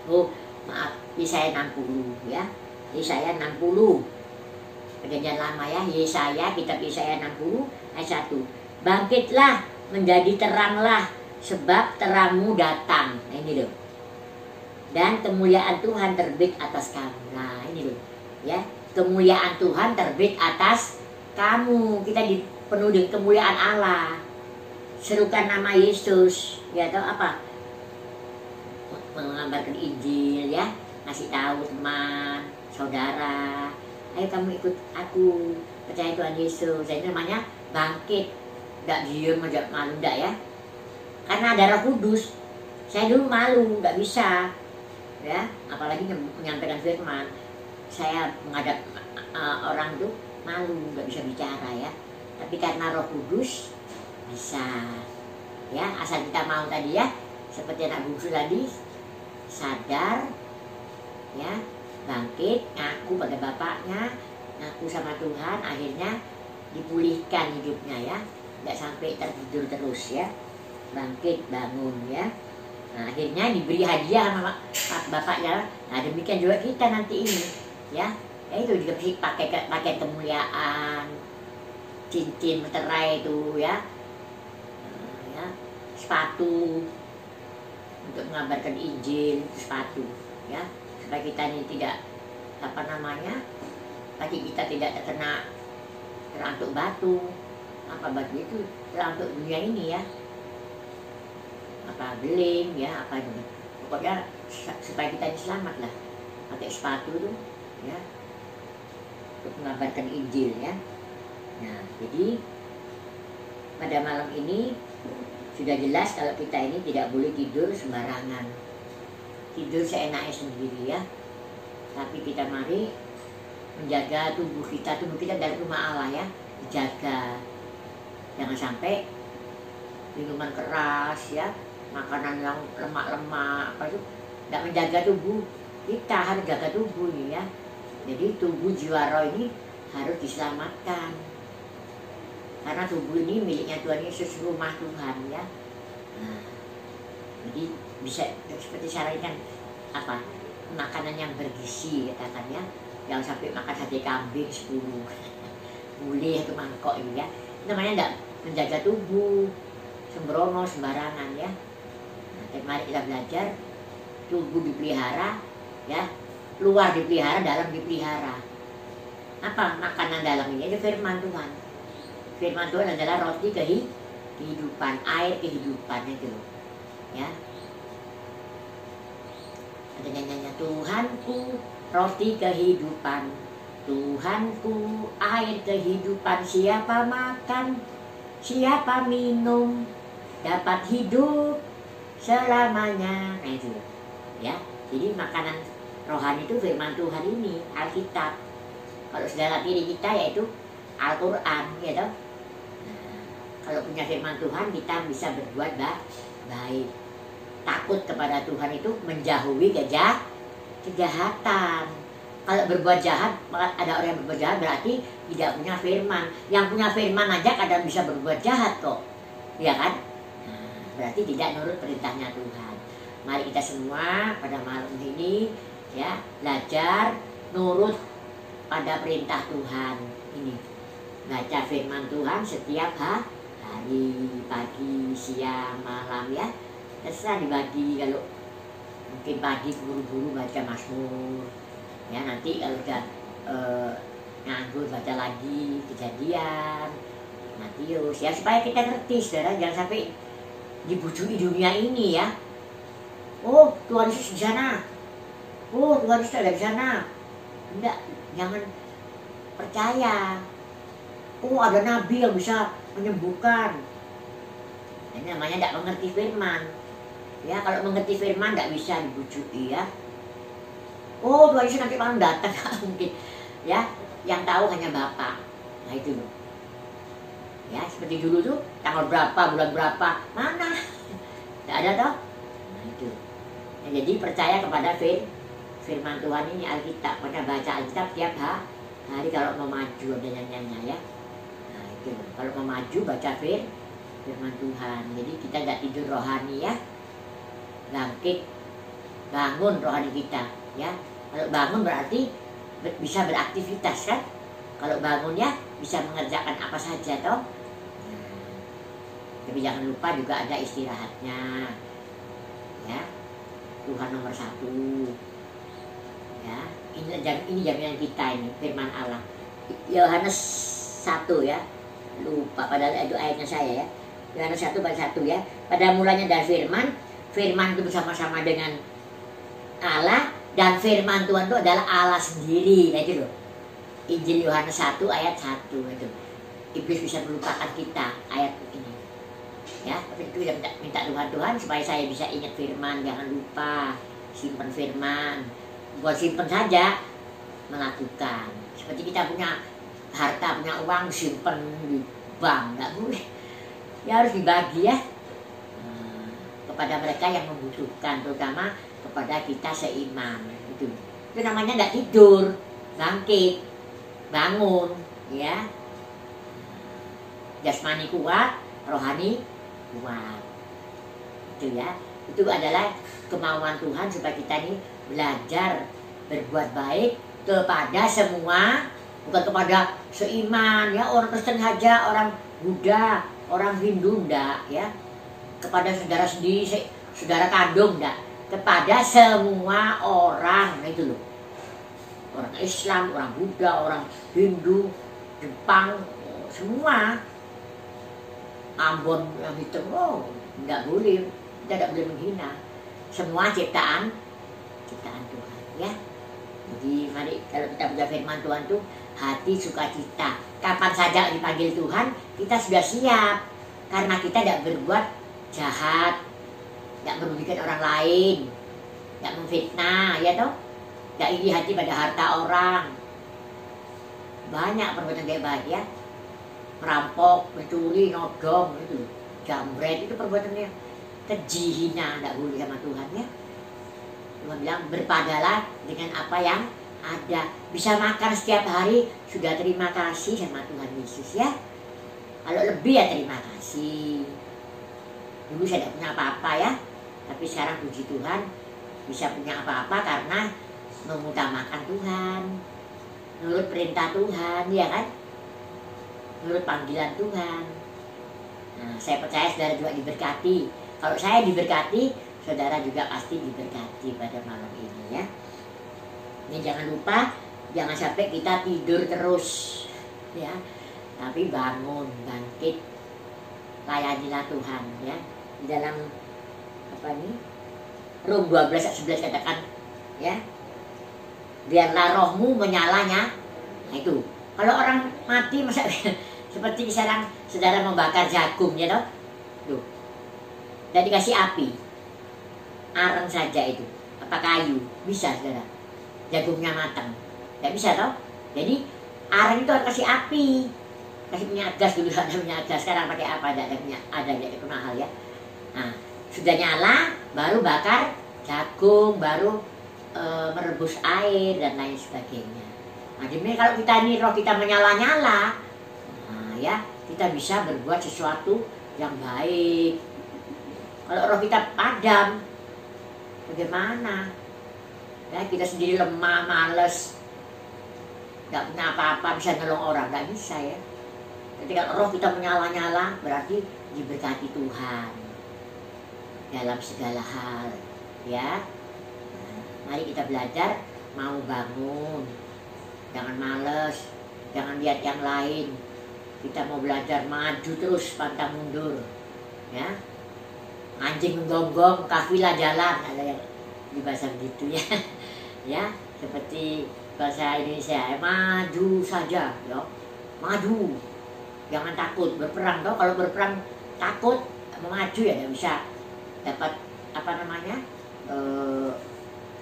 Oh, maaf, Yesaya 60 ya. Yesaya 60. Perjanjian lama ya, Yesaya, kitab Yesaya 60 ayat 1. Bangkitlah, menjadi teranglah, sebab terangmu datang. Nah ini loh. Dan kemuliaan Tuhan terbit atas kamu. Nah ini loh. Ya, kemuliaan Tuhan terbit atas kamu. Kita dipenuhi dengan kemuliaan Allah. Serukan nama Yesus. Ya tahu apa? Mengabarkan Injil ya, ngasih tahu teman, saudara, ayo kamu ikut aku, percaya Tuhan Yesus. Jadi namanya bangkit. Nggak diem aja, malu enggak ya, karena ada Roh Kudus. Saya dulu malu, nggak bisa ya, apalagi menyampaikan firman. Saya menghadap orang tuh malu, nggak bisa bicara ya. Tapi karena Roh Kudus bisa ya, asal kita mau tadi ya, seperti anak bungsu tadi, sadar ya, bangkit, ngaku pada bapaknya, ngaku sama Tuhan, akhirnya dipulihkan hidupnya ya, nggak sampai tertidur terus ya, bangkit, bangun ya. Nah, akhirnya diberi hadiah sama bapaknya. Nah demikian juga kita nanti ini ya, itu juga pakai kemuliaan, cincin meterai itu ya, ya, sepatu untuk mengabarkan Injil, sepatu ya, supaya kita ini tidak kaki kita tidak terkena terantuk batu. Apa batu itu? Terantuk dunia ini ya, apa beling ya, apa itu, pokoknya supaya kita ini selamat lah, pakai sepatu tuh ya, untuk mengabarkan Injil ya. Nah jadi pada malam ini sudah jelas kalau kita ini tidak boleh tidur sembarangan, tidur seenaknya sendiri ya. Tapi kita mari menjaga tubuh kita dari rumah Allah ya, dijaga. Jangan sampai minuman keras ya, makanan yang lemak-lemak apa itu, tidak menjaga tubuh kita. Harus jaga tubuh ya. Jadi tubuh jiwa roh ini harus diselamatkan, karena tubuh ini miliknya Tuhan Yesus, rumah Tuhan ya. Nah, jadi bisa seperti sarankan apa, makanan yang bergizi katakan ya, jangan sampai makan sate kambing 10 boleh atau mangkok ini ya, namanya enggak menjaga tubuh, sembrono sembarangan ya. Nah, mari kita belajar tubuh dipelihara ya, luar dipelihara, dalam dipelihara. Apa makanan dalam ini? Itu firman Tuhan. Firman Tuhan adalah roti kehidupan, air kehidupan itu ya. Ada nyanyiannya, Tuhanku roti kehidupan, Tuhanku air kehidupan, siapa makan, siapa minum, dapat hidup selamanya. Nah itu ya. Jadi makanan rohani itu firman Tuhan ini, Alkitab. Kalau saudara pilih kita yaitu Al-Quran ya toh. Nah, kalau punya firman Tuhan kita bisa berbuat baik. Takut kepada Tuhan itu menjauhi kejahatan. Kalau berbuat jahat, ada orang yang berbuat jahat berarti tidak punya firman. Yang punya firman aja kadang bisa berbuat jahat kok, ya kan? Nah, berarti tidak nurut perintahnya Tuhan. Mari kita semua pada malam ini ya belajar nurut pada perintah Tuhan ini. Baca firman Tuhan setiap hari, pagi, siang, malam ya. Terserah dibagi, kalau mungkin pagi buru-buru baca Mazmur ya, nanti kalau udah nganggur baca lagi Kejadian, Matius ya, supaya kita ngerti saudara, jangan sampai dibujuki dunia ini ya. Oh Tuhan Yesus di sana, oh Tuhan Yesus ada di sana. Enggak, jangan percaya. Oh ada nabi yang bisa menyembuhkan. Ini namanya tidak mengerti firman. Ya, kalau mengerti firman tidak bisa dibujuki ya. Oh Tuhan Yesus nanti malam datang, mungkin ya. Yang tahu hanya Bapa. Nah itu loh. Ya seperti dulu tuh tanggal berapa, bulan berapa, mana? Tidak ada toh. Nah Jadi percaya kepada firman Tuhan ini, Alkitab. Pernah baca Alkitab tiap hari kalau mau maju, ada nyanyiannya ya. Nah itu, kalau mau maju baca firman Tuhan. Jadi kita nggak tidur rohani ya, bangkit, bangun rohani kita ya. Kalau bangun berarti bisa beraktivitas kan. Kalau bangun ya bisa mengerjakan apa saja toh. Tapi jangan lupa juga ada istirahatnya ya. Tuhan nomor 1 ya. Ini jaminan kita, ini firman Allah. Yohanes 1 ya, lupa padahal itu ayatnya saya ya. Yohanes 1 ayat 1 ya. Pada mulanya dari firman itu bersama-sama dengan Allah, dan firman Tuhan itu adalah Allah sendiri. Nah itu loh, Injil Yohanes 1 ayat 1 itu. Iblis bisa melupakan kita ayat ini ya. Tapi itu yang minta Tuhan supaya saya bisa ingat firman. Jangan lupa simpan firman, buat simpan saja, melakukan. Seperti kita punya harta, punya uang, simpan di bank, nggak boleh ya, harus dibagi ya kepada mereka yang membutuhkan, terutama kepada kita seiman. Itu namanya nggak tidur, bangkit, bangun ya. Jasmani kuat, rohani kuat. Itu ya, itu adalah kemauan Tuhan supaya kita ini belajar berbuat baik kepada semua, bukan kepada seiman ya, orang Kristen saja, orang Buddha, orang Hindu enggak ya, kepada saudara sendiri, saudara kandung enggak, kepada semua orang. Nah itu loh, orang Islam, orang Buddha, orang Hindu, Jepang, semua. Ambon yang hitam, oh enggak boleh, kita tidak boleh menghina. Semua ciptaan Tuhan ya. Jadi mari kalau kita baca firman Tuhan tuh hati sukacita. Kapan saja dipanggil Tuhan, kita sudah siap. Karena kita tidak berbuat jahat, tidak merugikan orang lain, tidak memfitnah ya toh, tidak iri hati pada harta orang. Banyak perbuatan tidak baik ya, merampok, mencuri, nodong, itu jambret, itu perbuatannya keji, hina, tidak boleh sama Tuhan ya. Tuhan bilang berpadalah dengan apa yang ada. Bisa makan setiap hari, sudah terima kasih sama Tuhan Yesus ya. Kalau lebih ya terima kasih. Dulu saya tidak punya apa-apa ya, tapi sekarang puji Tuhan bisa punya apa-apa karena mengutamakan Tuhan, menurut perintah Tuhan ya kan, menurut panggilan Tuhan. Nah, saya percaya saudara juga diberkati. Kalau saya diberkati, saudara juga pasti diberkati pada malam ini ya. Ini jangan lupa, jangan sampai kita tidur terus ya, tapi bangun, bangkit, layanilah Tuhan ya. Di dalam apa ini, Rom 12 ayat 11 katakan ya, biarlah rohmu menyalanya. Nah itu, kalau orang mati masa seperti misalnya saudara membakar jagung ya toh, tuh, dan dikasih api, arang saja itu, apa kayu, bisa saudara, jagungnya matang, tidak bisa toh. Jadi arang itu harus kasih api, kasih minyak gas dulu, ada minyak gas. Sekarang pakai apa? Ada minyak, ada itu mahal ya. Nah sudah nyala, baru bakar jagung, baru merebus air dan lain sebagainya. Nah jadi kalau kita ini roh kita menyala-nyala, nah ya kita bisa berbuat sesuatu yang baik. Kalau roh kita padam, bagaimana? Ya, kita sendiri lemah, males, nggak punya apa-apa, bisa nolong orang, nggak bisa ya. Jadi kalau roh kita menyala-nyala, berarti diberkati Tuhan dalam segala hal ya. Nah, mari kita belajar mau bangun, jangan males, jangan lihat yang lain. Kita mau belajar maju terus, pantang mundur ya. Anjing menggonggong, kafilah jalan, ada yang di bahasa begitu ya. Ya, seperti bahasa Indonesia, maju saja ya, maju, jangan takut berperang toh. Kalau berperang takut maju ya tidak bisa dapat apa namanya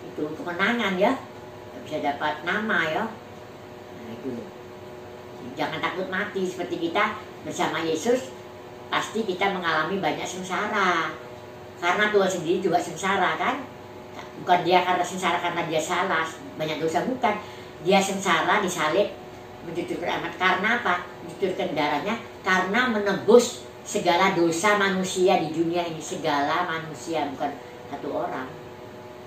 itu kemenangan ya, tidak bisa dapat nama ya. Nah itu, jangan takut mati. Seperti kita bersama Yesus, pasti kita mengalami banyak sengsara, karena Tuhan sendiri juga sengsara kan. Bukan dia karena sengsara karena dia salah, banyak dosa, bukan. Dia sengsara disalib, mencucurkan amat. Karena apa? Mencucurkan darahnya karena menebus segala dosa manusia di dunia ini. Segala manusia, bukan satu orang.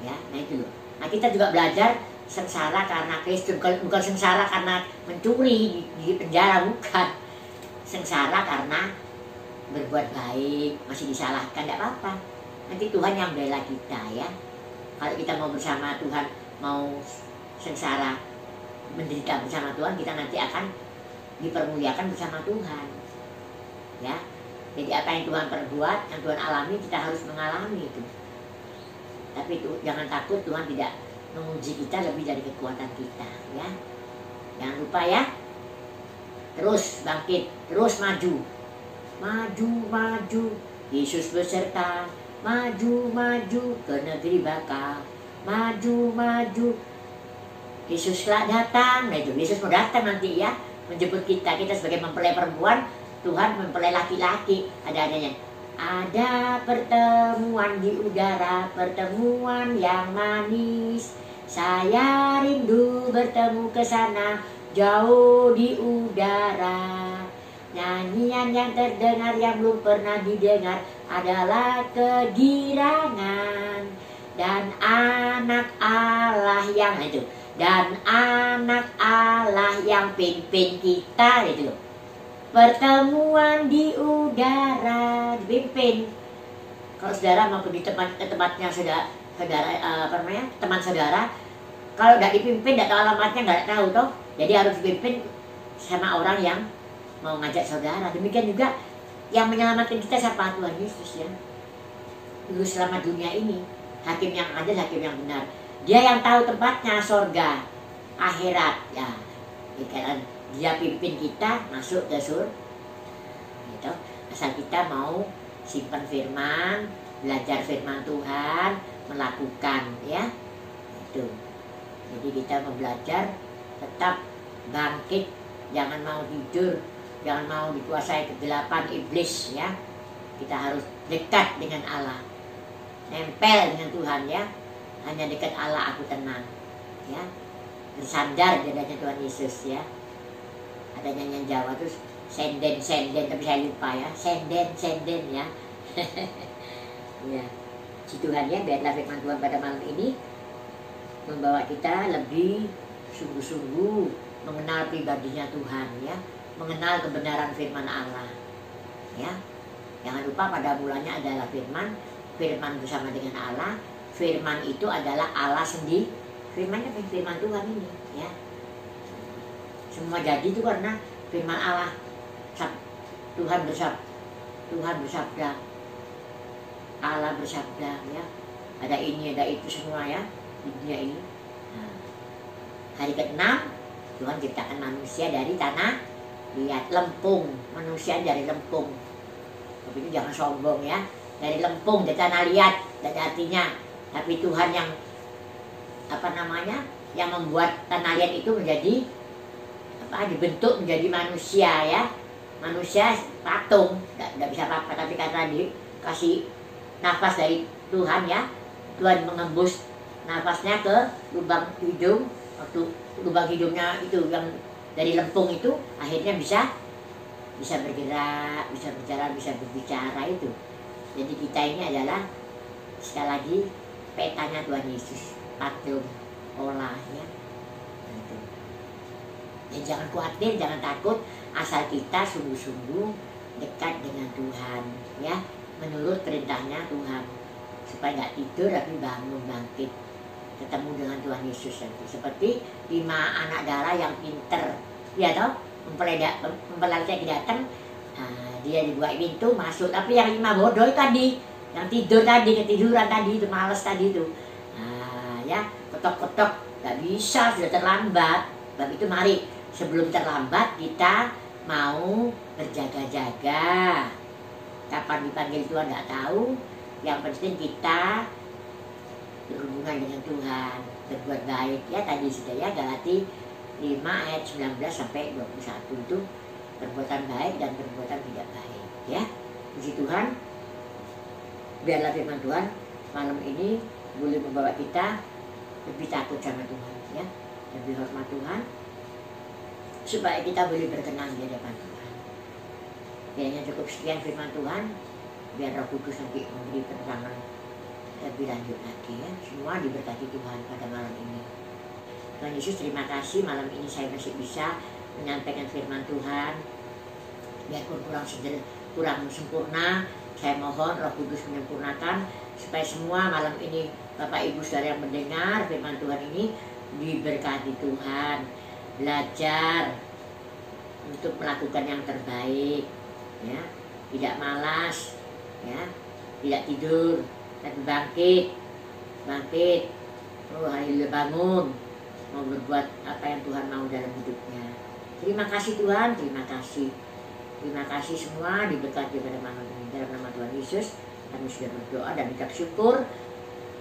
Ya, nah itu loh. Nah kita juga belajar sengsara karena Kristus, bukan sengsara karena mencuri di penjara, bukan. Sengsara karena berbuat baik, masih disalahkan, tidak apa-apa. Nanti Tuhan yang bela kita ya. Kalau kita mau bersama Tuhan, mau sengsara, menderita bersama Tuhan, kita nanti akan dipermuliakan bersama Tuhan. Ya, jadi apa yang Tuhan perbuat, yang Tuhan alami, kita harus mengalami itu. Tapi itu jangan takut, Tuhan tidak menguji kita lebih dari kekuatan kita. Ya, jangan lupa ya. Terus bangkit, terus maju, maju, maju. Yesus beserta. Maju, maju ke negeri bakal. Maju, maju. Yesuslah datang. Nah itu Yesus mau datang nanti ya, menjemput kita. Kita sebagai mempelai perempuan, Tuhan mempelai laki-laki. Ada-adanya. Ada pertemuan di udara, pertemuan yang manis. Saya rindu bertemu ke sana, jauh di udara. Nyanyian yang terdengar yang belum pernah didengar adalah kegirangan. Dan anak Allah yang itu, dan anak Allah yang pimpin kita itu. Pertemuan di udara, dipimpin. Kalau saudara mau pergi tempatnya saudara, teman saudara, kalau tidak dipimpin, tidak tahu alamatnya, nggak tahu toh. Jadi harus dipimpin sama orang yang mau ngajak saudara. Demikian juga yang menyelamatkan kita siapa? Tuhan Yesus ya. Dulu selama dunia ini, hakim yang adil, hakim yang benar. Dia yang tahu tempatnya, sorga, akhirat ya. Dia pimpin kita masuk ke surga. Gitu. Asal kita mau simpan firman, belajar firman Tuhan, melakukan ya. Itu. Jadi kita mau belajar, tetap bangkit, jangan mau tidur, jangan mau dikuasai kegelapan iblis ya. Kita harus dekat dengan Allah, nempel dengan Tuhan ya. Hanya dekat Allah aku tenang ya. Bersandar di dadanya Tuhan Yesus ya. Ada nyanyian Jawa terus senden, tapi saya lupa ya. Senden ya. Ya. Si Tuhan ya, biarlah firman Tuhan pada malam ini membawa kita lebih sungguh-sungguh mengenal pribadinya Tuhan ya, mengenal kebenaran firman Allah ya. Jangan lupa pada mulanya adalah firman bersama dengan Allah. Firman itu adalah Allah sendiri. Firmannya firman Tuhan ini ya. Semua jadi itu karena firman Allah. Tuhan bersabda, Allah bersabda ya. Ada ini, ada itu semua ya di dunia ini. Nah, hari ke-6 Tuhan ciptakan manusia dari tanah liat, lempung. Manusia dari lempung. Tapi itu jangan sombong ya. Dari lempung, dari tanah liat, dari artinya. Tapi Tuhan yang yang membuat tanah liat itu menjadi dibentuk menjadi manusia ya. Manusia patung, tidak bisa apa-apa, tapi karena dikasih nafas dari Tuhan ya. Tuhan mengembus nafasnya ke lubang hidung, waktu lubang hidungnya itu yang dari lempung itu akhirnya bisa bergerak, bisa berjalan, bisa berbicara itu. Jadi kita ini adalah sekali lagi petanya Tuhan Yesus, patung olahnya. Gitu. Dan jangan khawatir, jangan takut, asal kita sungguh-sungguh dekat dengan Tuhan ya, menurut perintahnya Tuhan, supaya nggak tidur tapi bangun, bangkit, ketemu dengan Tuhan Yesus nanti. Seperti 5 anak darah yang pinter ya toh, mempelai laki datang, dia dibuka pintu masuk, tapi yang 5 bodoh tadi, yang tidur tadi, ketiduran tadi itu, males tadi itu, ya ketok-ketok, nggak bisa, sudah terlambat. Sebab itu mari sebelum terlambat kita mau berjaga-jaga. Kapan dipanggil Tuhan nggak tahu. Yang penting kita berhubungan dengan Tuhan, berbuat baik ya. Tadi sudah ya, Galati 5 ayat 19 sampai 21 itu perbuatan baik dan perbuatan tidak baik ya. Puji Tuhan, biarlah firman Tuhan malam ini boleh membawa kita lebih takut sama Tuhan, ya, lebih hormat Tuhan, supaya kita boleh berkenan di hadapan Tuhan. Kayaknya cukup sekian firman Tuhan, biar Roh Kudus nanti memberi penerangan lebih lanjut lagi, ya. Semua diberkati Tuhan pada malam ini. Tuhan Yesus, terima kasih malam ini saya masih bisa menyampaikan firman Tuhan. Biarpun kurang sempurna, saya mohon Roh Kudus menyempurnakan supaya semua malam ini Bapak Ibu Saudara yang mendengar firman Tuhan ini diberkati Tuhan, belajar untuk melakukan yang terbaik, ya, tidak malas, ya, tidak tidur, tapi bangkit, haleluya, bangun, mau berbuat apa yang Tuhan mau dalam hidupnya. Terima kasih Tuhan, terima kasih semua diberkati pada malam ini. Dalam nama Tuhan Yesus kami sudah berdoa dan ucap syukur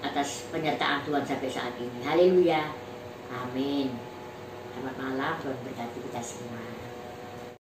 atas penyertaan Tuhan sampai saat ini. Haleluya, amin. Selamat malam, Tuhan berkati kita semua.